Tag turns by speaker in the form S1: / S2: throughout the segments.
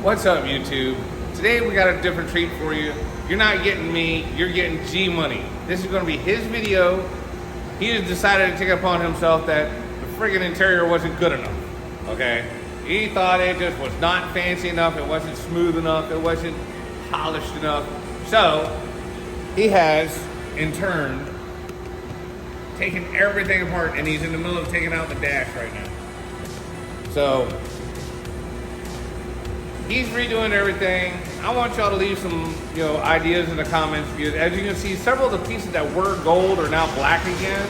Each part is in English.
S1: What's up, YouTube? Today we got a different treat for you. You're not getting me, you're getting Gmoney. This is going to be his video. He has decided to take it upon himself that the friggin' interior wasn't good enough, okay? He thought it just was not fancy enough, it wasn't smooth enough, it wasn't polished enough. So, he has, in turn, taken everything apart, and he's in the middle of taking out the dash right now. So, he's redoing everything. I want y'all to leave some, ideas in the comments, because as you can see, several of the pieces that were gold are now black again.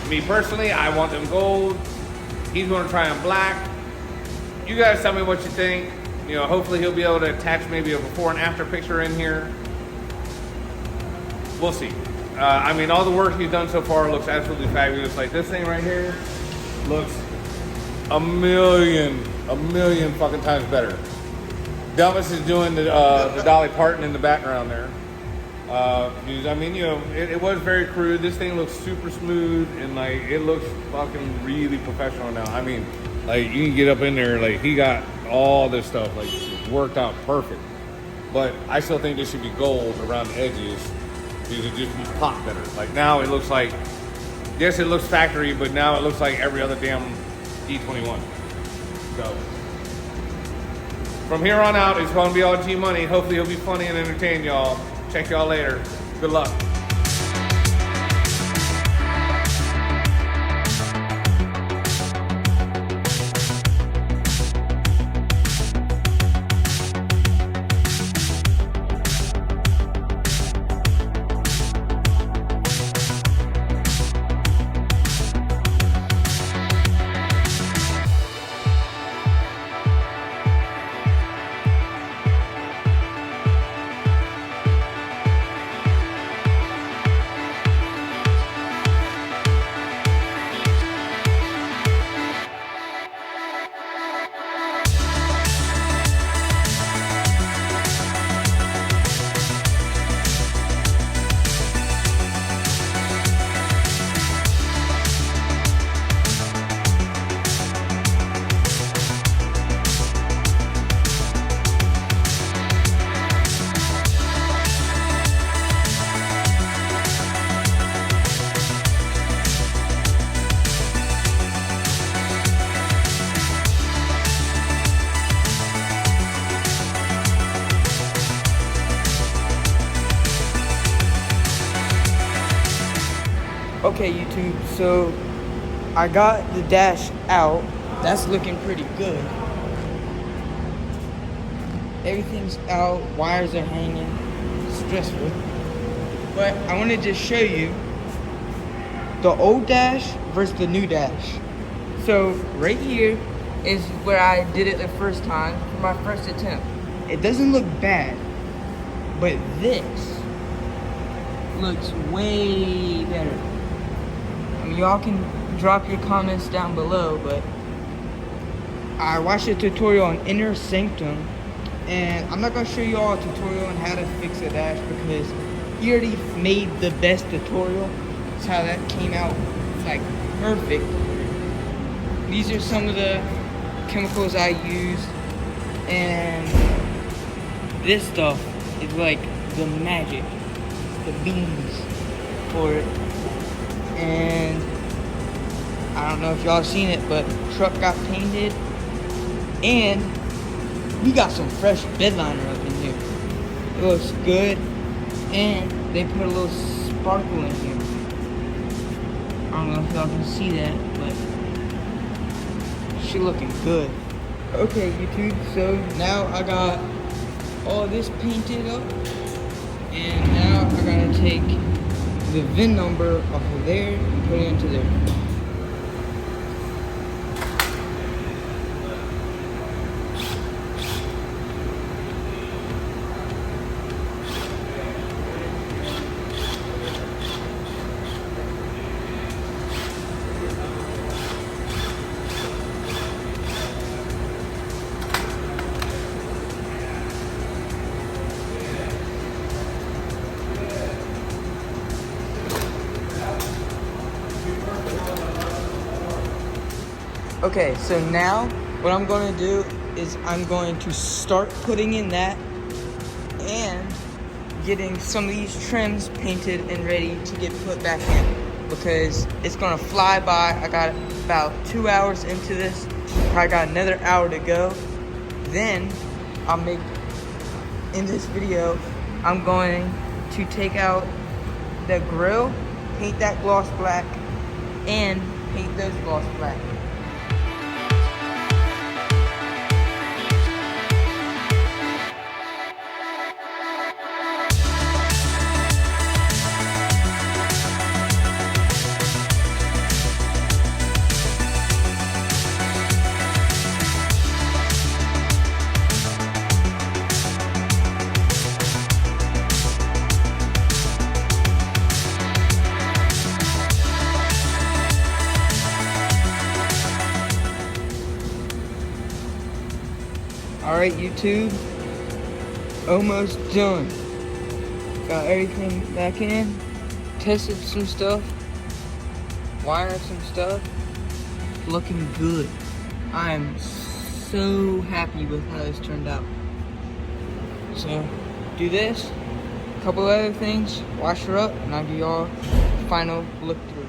S1: Me personally, I want them gold. He's going to try them black. You guys tell me what you think. Hopefully he'll be able to attach maybe a before and after picture in here. We'll see. All the work he's done so far looks absolutely fabulous. Like this thing right here looks a million fucking times better. Delvis is doing the Dolly Parton in the background there. It was very crude. This thing looks super smooth and it looks fucking really professional now. You can get up in there, he got all this stuff worked out perfect. But I still think this should be gold around the edges because it just be pop better. Now it looks like, yes, it looks factory, but now it looks like every other damn D21. So from here on out, it's going to be all Gmoney. Hopefully he'll be funny and entertain y'all. Check y'all later. Good luck.
S2: Okay, YouTube, so I got the dash out. That's looking pretty good. Everything's out, wires are hanging. Stressful. But I want to just show you the old dash versus the new dash. So right here is where I did it the first time for my first attempt. It doesn't look bad, but this looks way better. Y'all can drop your comments down below, but I watched a tutorial on Inner Sanctum, and I'm not going to show you all a tutorial on how to fix a dash because he already made the best tutorial. That's how that came out, perfect. These are some of the chemicals I used, and this stuff is the magic, the beans for it. And I don't know if y'all seen it, but truck got painted, and we got some fresh bed liner up in here. It looks good, and they put a little sparkle in here. I don't know if y'all can see that, but she looking good. Okay, YouTube, so now I got all this painted up, and now I gotta take the VIN number off of there and put it into there. Okay, so now what I'm going to do is I'm going to start putting in that and getting some of these trims painted and ready to get put back in, because it's gonna fly by. I got about 2 hours into this. I got another hour to go. Then I'll make, in this video, I'm going to take out the grill, paint that gloss black, and paint those gloss black. Alright, YouTube, almost done. Got everything back in, tested some stuff, wired some stuff, looking good. I am so happy with how this turned out. So, do this, a couple other things, wash her up, and I'll give y'all a final look through.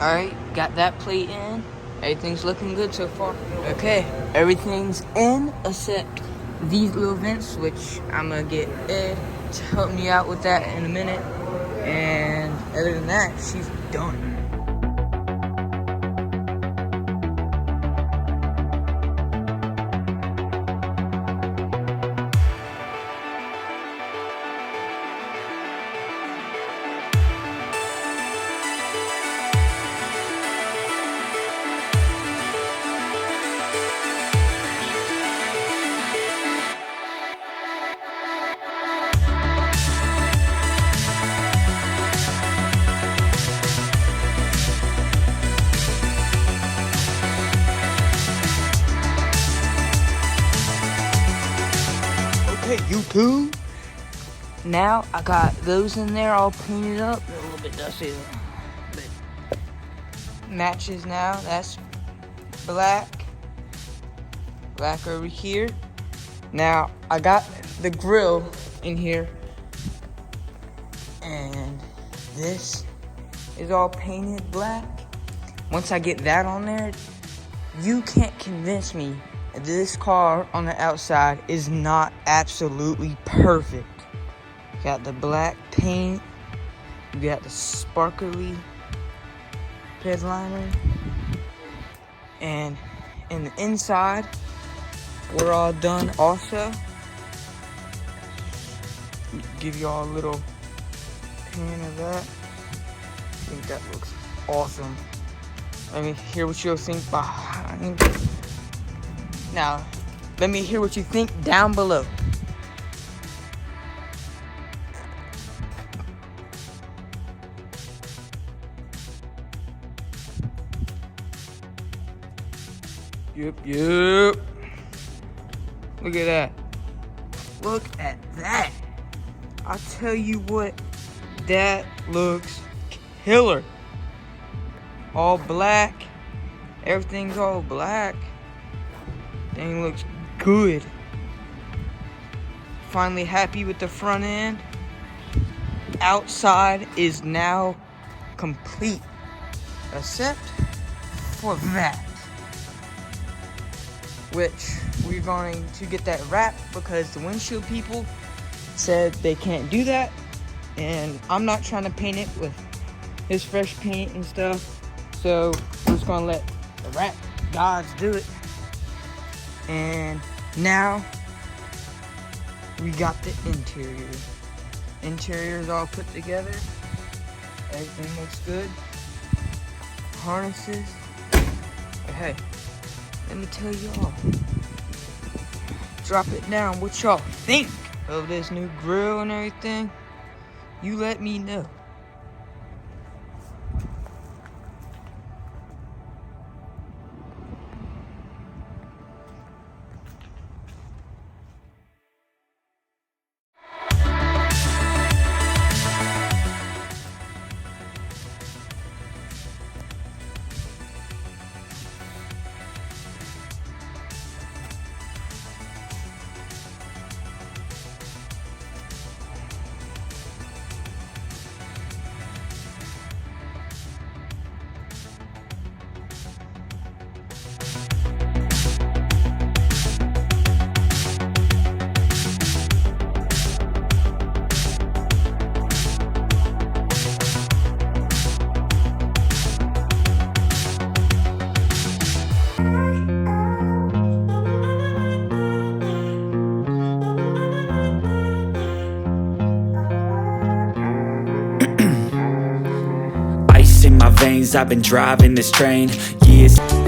S2: Alright, got that plate in. Everything's looking good so far. Okay, everything's in except these little vents, which I'm gonna get Ed to help me out with that in a minute. And other than that, she's done. Okay, YouTube. Now I got those in there all painted up. They're a little bit dusty though, but matches now. That's black. Black over here. Now I got the grill in here, and this is all painted black. Once I get that on there, you can't convince me this car on the outside is not absolutely perfect. Got the black paint, you got the sparkly headliner, and in the inside, we're all done also. Give y'all a little pan of that. I think that looks awesome. Let me hear what you'll think behind. Now, let me hear what you think down below. Yep. Look at that. Look at that. I'll tell you what, that looks killer. All black. Everything's all black. Thing looks good. Finally happy with the front end. Outside is now complete, except for that, which we're going to get that wrapped because the windshield people said they can't do that, and I'm not trying to paint it with his fresh paint and stuff, so we're just gonna let the wrap gods do it. And now we got the interior. Interior's all put together. Everything looks good. Harnesses. But hey, let me tell y'all. Drop it down what y'all think of this new grill and everything. You let me know.
S3: lanes, I've been driving this train years.